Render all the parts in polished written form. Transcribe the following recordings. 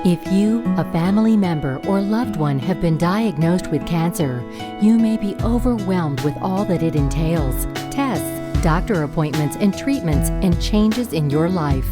If you, a family member, or loved one have been diagnosed with cancer, you may be overwhelmed with all that it entails: tests, doctor appointments, and treatments, and changes in your life.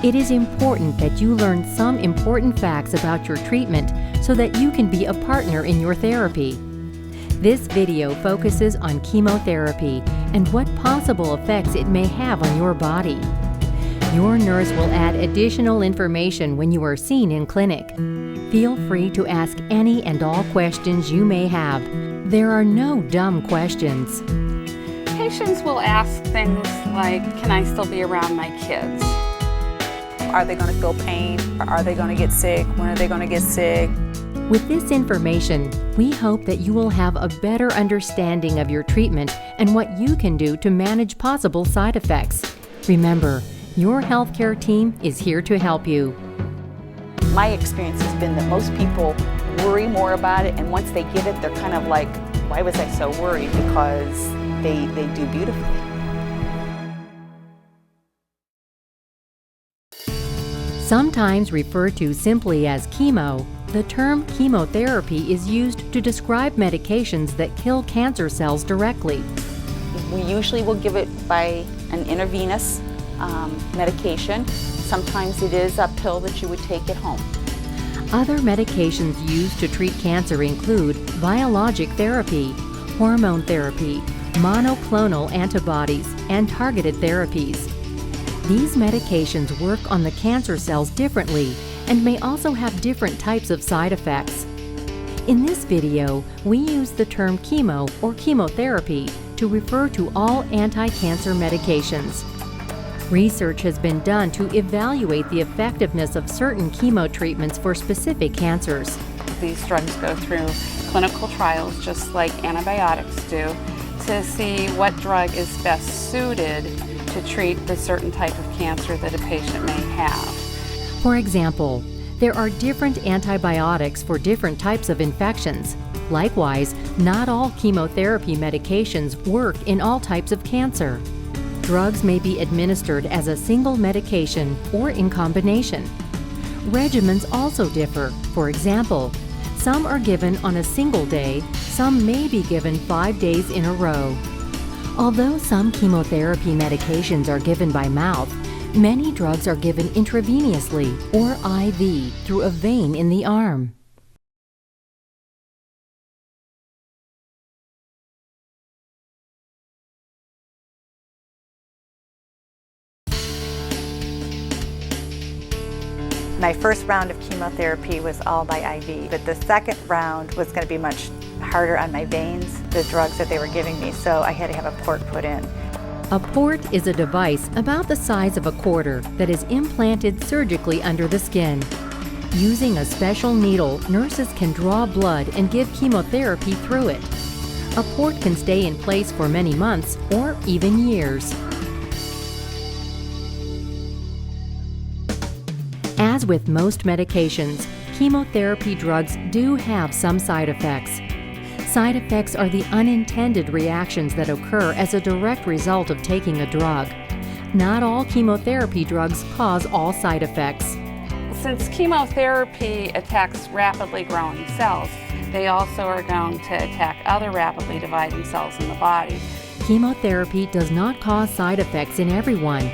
It is important that you learn some important facts about your treatment so that you can be a partner in your therapy. This video focuses on chemotherapy and what possible effects it may have on your body. Your nurse will add additional information when you are seen in clinic. Feel free to ask any and all questions you may have. There are no dumb questions. Patients will ask things like, can I still be around my kids? Are they going to feel pain? Are they going to get sick? When are they going to get sick? With this information, we hope that you will have a better understanding of your treatment and what you can do to manage possible side effects. Remember, your healthcare team is here to help you. My experience has been that most people worry more about it, and once they get it, they're kind of like, why was I so worried? Because they do beautifully. Sometimes referred to simply as chemo, the term chemotherapy is used to describe medications that kill cancer cells directly. We usually will give it by an intravenous medication. Sometimes it is a pill that you would take at home. Other medications used to treat cancer include biologic therapy, hormone therapy, monoclonal antibodies, and targeted therapies. These medications work on the cancer cells differently and may also have different types of side effects. In this video, we use the term chemo or chemotherapy to refer to all anti-cancer medications. Research has been done to evaluate the effectiveness of certain chemo treatments for specific cancers. These drugs go through clinical trials just like antibiotics do to see what drug is best suited to treat the certain type of cancer that a patient may have. For example, there are different antibiotics for different types of infections. Likewise, not all chemotherapy medications work in all types of cancer. Drugs may be administered as a single medication or in combination. Regimens also differ. For example, some are given on a single day, some may be given 5 days in a row. Although some chemotherapy medications are given by mouth, many drugs are given intravenously or IV through a vein in the arm. My first round of chemotherapy was all by IV, but the second round was going to be much harder on my veins, the drugs that they were giving me, so I had to have a port put in. A port is a device about the size of a quarter that is implanted surgically under the skin. Using a special needle, nurses can draw blood and give chemotherapy through it. A port can stay in place for many months or even years. As with most medications, chemotherapy drugs do have some side effects. Side effects are the unintended reactions that occur as a direct result of taking a drug. Not all chemotherapy drugs cause all side effects. Since chemotherapy attacks rapidly growing cells, they also are going to attack other rapidly dividing cells in the body. Chemotherapy does not cause side effects in everyone.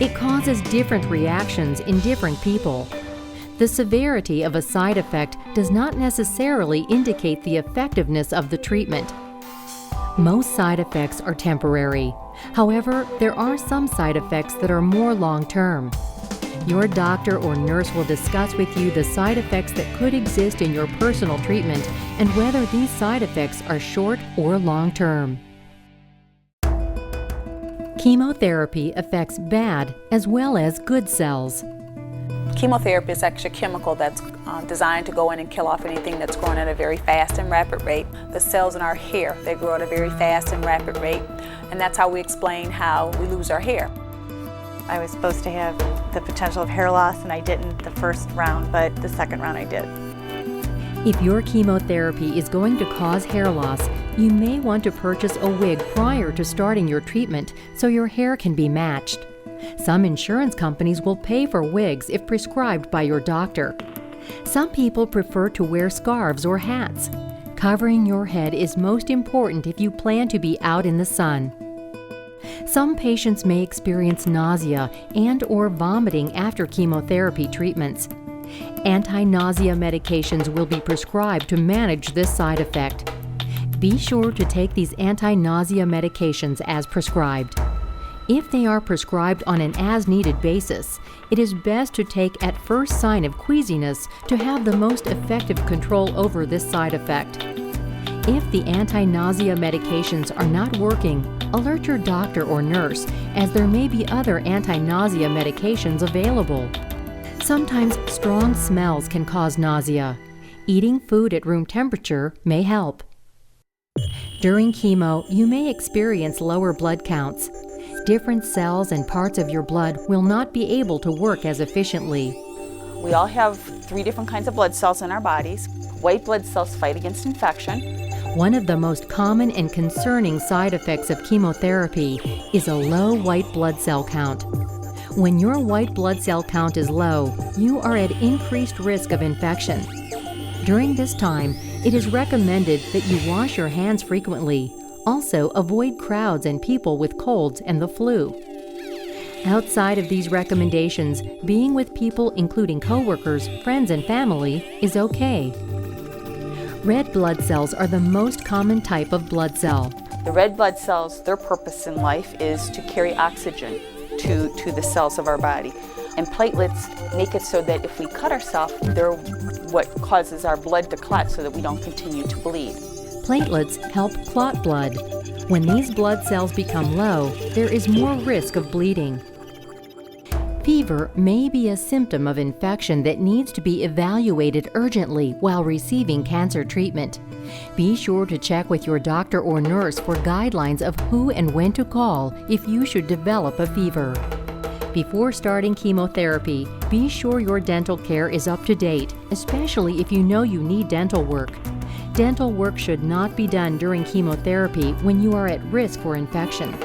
It causes different reactions in different people. The severity of a side effect does not necessarily indicate the effectiveness of the treatment. Most side effects are temporary. However, there are some side effects that are more long-term. Your doctor or nurse will discuss with you the side effects that could exist in your personal treatment and whether these side effects are short or long-term. Chemotherapy affects bad as well as good cells. Chemotherapy is actually a chemical that's designed to go in and kill off anything that's growing at a very fast and rapid rate. The cells in our hair, they grow at a very fast and rapid rate, and that's how we explain how we lose our hair. I was supposed to have the potential of hair loss, and I didn't the first round, but the second round I did. If your chemotherapy is going to cause hair loss, you may want to purchase a wig prior to starting your treatment so your hair can be matched. Some insurance companies will pay for wigs if prescribed by your doctor. Some people prefer to wear scarves or hats. Covering your head is most important if you plan to be out in the sun. Some patients may experience nausea and/or vomiting after chemotherapy treatments. Anti-nausea medications will be prescribed to manage this side effect. Be sure to take these anti-nausea medications as prescribed. If they are prescribed on an as-needed basis, it is best to take at first sign of queasiness to have the most effective control over this side effect. If the anti-nausea medications are not working, alert your doctor or nurse, as there may be other anti-nausea medications available. Sometimes strong smells can cause nausea. Eating food at room temperature may help. During chemo, you may experience lower blood counts. Different cells and parts of your blood will not be able to work as efficiently. We all have 3 different kinds of blood cells in our bodies. White blood cells fight against infection. One of the most common and concerning side effects of chemotherapy is a low white blood cell count. When your white blood cell count is low, you are at increased risk of infection. During this time, it is recommended that you wash your hands frequently. Also, avoid crowds and people with colds and the flu. Outside of these recommendations, being with people including coworkers, friends, and family is okay. Red blood cells are the most common type of blood cell. The red blood cells, their purpose in life is to carry oxygen to the cells of our body. And platelets make it so that if we cut ourselves, they're what causes our blood to clot so that we don't continue to bleed. Platelets help clot blood. When these blood cells become low, there is more risk of bleeding. Fever may be a symptom of infection that needs to be evaluated urgently while receiving cancer treatment. Be sure to check with your doctor or nurse for guidelines of who and when to call if you should develop a fever. Before starting chemotherapy, be sure your dental care is up to date, especially if you know you need dental work. Dental work should not be done during chemotherapy when you are at risk for infection.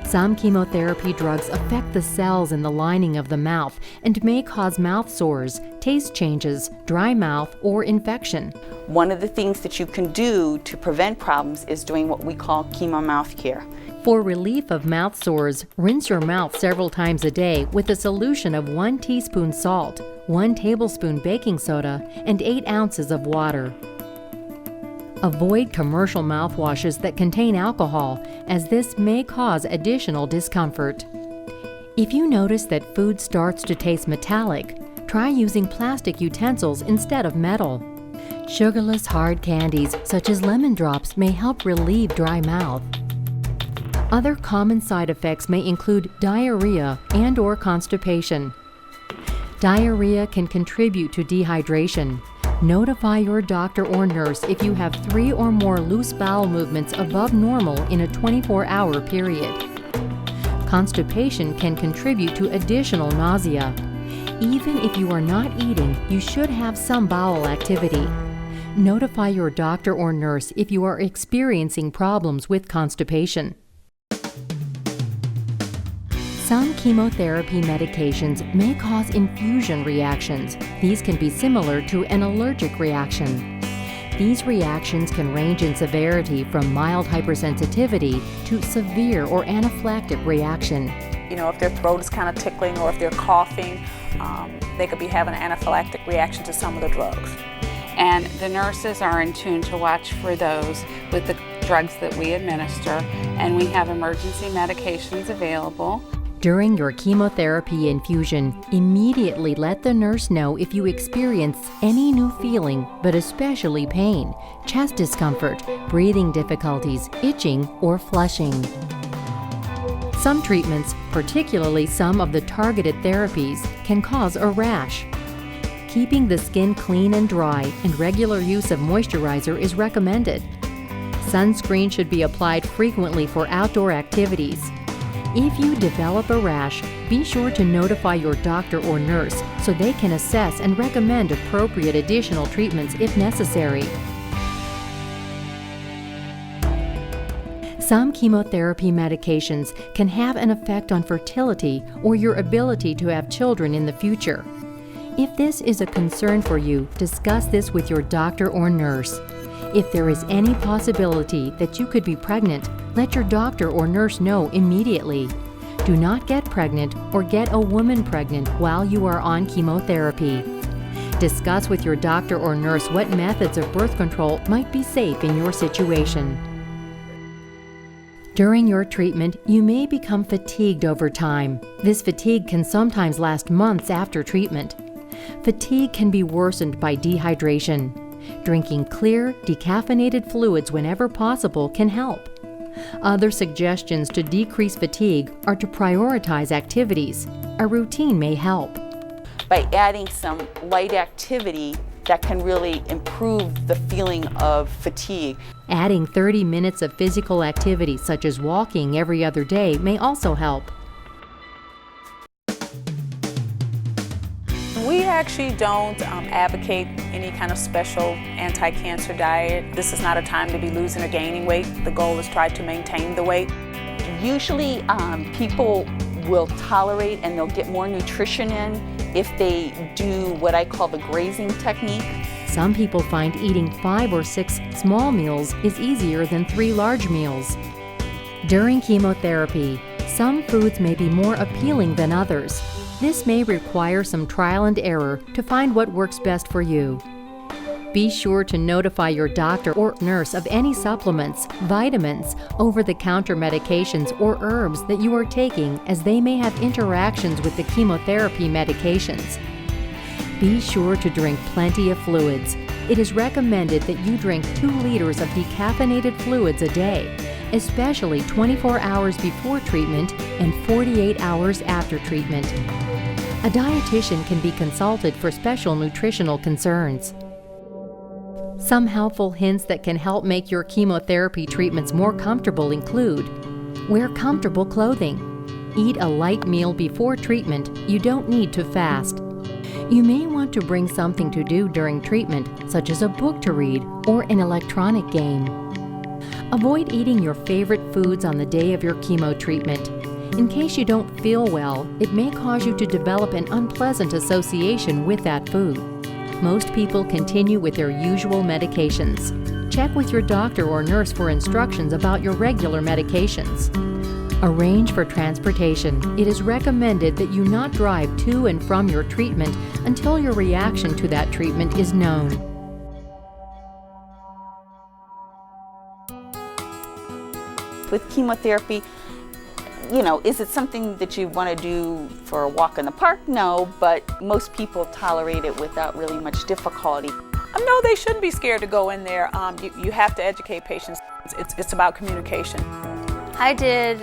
Some chemotherapy drugs affect the cells in the lining of the mouth and may cause mouth sores, taste changes, dry mouth, or infection. One of the things that you can do to prevent problems is doing what we call chemo mouth care. For relief of mouth sores, rinse your mouth several times a day with a solution of 1 teaspoon salt, 1 tablespoon baking soda, and 8 ounces of water. Avoid commercial mouthwashes that contain alcohol, as this may cause additional discomfort. If you notice that food starts to taste metallic, try using plastic utensils instead of metal. Sugarless hard candies such as lemon drops may help relieve dry mouth. Other common side effects may include diarrhea and/or constipation. Diarrhea can contribute to dehydration. Notify your doctor or nurse if you have 3 or more loose bowel movements above normal in a 24-hour period. Constipation can contribute to additional nausea. Even if you are not eating, you should have some bowel activity. Notify your doctor or nurse if you are experiencing problems with constipation. Some chemotherapy medications may cause infusion reactions. These can be similar to an allergic reaction. These reactions can range in severity from mild hypersensitivity to severe or anaphylactic reaction. You know, if their throat is kind of tickling or if they're coughing, they could be having an anaphylactic reaction to some of the drugs. And the nurses are in tune to watch for those with the drugs that we administer, and we have emergency medications available. During your chemotherapy infusion, immediately let the nurse know if you experience any new feeling, but especially pain, chest discomfort, breathing difficulties, itching, or flushing. Some treatments, particularly some of the targeted therapies, can cause a rash. Keeping the skin clean and dry and regular use of moisturizer is recommended. Sunscreen should be applied frequently for outdoor activities. If you develop a rash, be sure to notify your doctor or nurse so they can assess and recommend appropriate additional treatments if necessary. Some chemotherapy medications can have an effect on fertility or your ability to have children in the future. If this is a concern for you, discuss this with your doctor or nurse. If there is any possibility that you could be pregnant, let your doctor or nurse know immediately. Do not get pregnant or get a woman pregnant while you are on chemotherapy. Discuss with your doctor or nurse what methods of birth control might be safe in your situation. During your treatment, you may become fatigued over time. This fatigue can sometimes last months after treatment. Fatigue can be worsened by dehydration. Drinking clear, decaffeinated fluids whenever possible can help. Other suggestions to decrease fatigue are to prioritize activities. A routine may help. By adding some light activity that can really improve the feeling of fatigue. Adding 30 minutes of physical activity such as walking every other day may also help. We actually don't advocate any kind of special anti-cancer diet. This is not a time to be losing or gaining weight. The goal is try to maintain the weight. Usually people will tolerate and they'll get more nutrition in if they do what I call the grazing technique. Some people find eating 5 or 6 small meals is easier than 3 large meals. During chemotherapy, some foods may be more appealing than others. This may require some trial and error to find what works best for you. Be sure to notify your doctor or nurse of any supplements, vitamins, over-the-counter medications, or herbs that you are taking, as they may have interactions with the chemotherapy medications. Be sure to drink plenty of fluids. It is recommended that you drink 2 liters of decaffeinated fluids a day, especially 24 hours before treatment and 48 hours after treatment. A dietitian can be consulted for special nutritional concerns. Some helpful hints that can help make your chemotherapy treatments more comfortable include: wear comfortable clothing. Eat a light meal before treatment. You don't need to fast. You may want to bring something to do during treatment, such as a book to read or an electronic game. Avoid eating your favorite foods on the day of your chemo treatment. In case you don't feel well, it may cause you to develop an unpleasant association with that food. Most people continue with their usual medications. Check with your doctor or nurse for instructions about your regular medications. Arrange for transportation. It is recommended that you not drive to and from your treatment until your reaction to that treatment is known. With chemotherapy, is it something that you want to do for a walk in the park? No, but most people tolerate it without really much difficulty. No, they shouldn't be scared to go in there. You have to educate patients. It's about communication. I did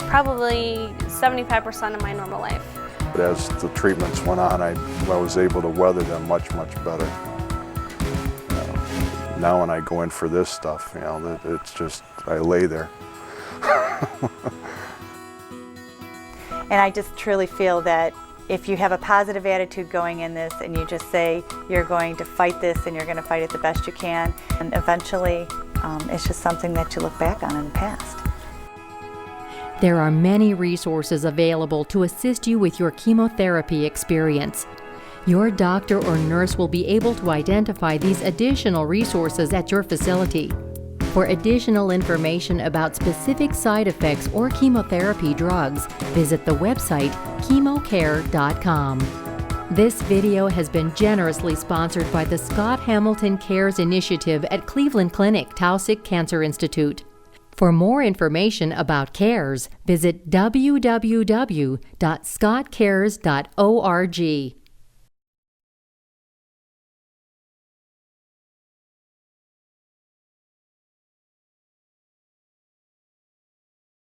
probably 75% of my normal life. But as the treatments went on, I was able to weather them much better. Now when I go in for this stuff, it's just, I lay there. And I just truly feel that if you have a positive attitude going in this and you just say you're going to fight this and you're going to fight it the best you can, and eventually it's just something that you look back on in the past. There are many resources available to assist you with your chemotherapy experience. Your doctor or nurse will be able to identify these additional resources at your facility. For additional information about specific side effects or chemotherapy drugs, visit the website chemocare.com. This video has been generously sponsored by the Scott Hamilton Cares Initiative at Cleveland Clinic Taussig Cancer Institute. For more information about CARES, visit www.scottcares.org.